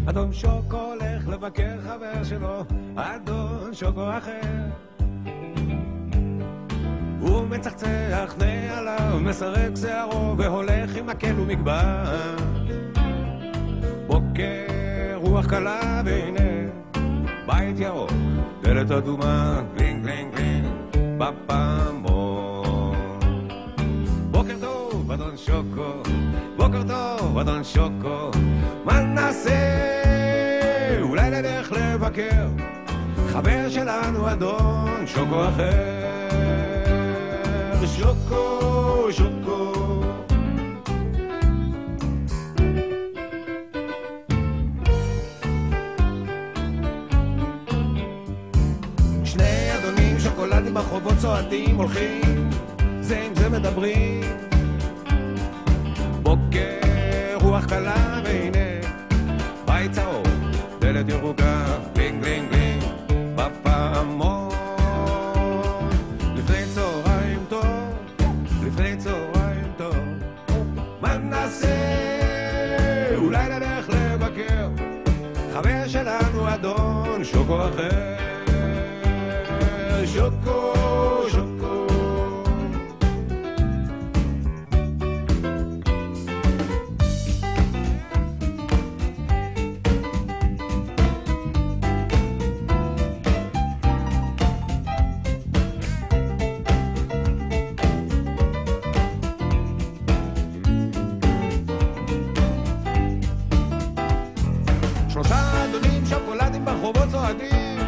אדון שוקו הולך לבקר חבר שלו, אדון שוקו אחר. הוא מצחצח נעליו, מסרק שערו והולך עם מקל ומגבר. בוקר רוח קלה והנה בית ירוק, דלת אדומה, גלינג גלינג גלינג בפעמון. בוקר טוב אדון שוקו, בוקר טוב אדון שוקו, מה נעשה? אולי נלך לבקר חבר שלנו אדון שוקו אחר. שוקו, שוקו, שני אדונים שוקולדים ברחובות צועדים, הולכים זה עם זה מדברים. בוקר רוח קלה והנה בית צהוב, דלת ירוקה, גלינג גלינג גלינג בפעמון. לפני צהריים טוב, לפני צהריים טוב, מה נעשה? אולי נלך לבקר חבר שלנו אדון שוקו אחר. שוקו, שוקו, שלושה אדונים שוקולדים ברחובות צועדים,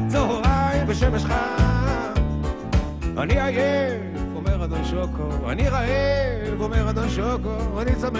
צהריים ושמש חם. אני עייף, אומר אדון שוקו, אני רעב, אומר אדון שוקו, אני צמא,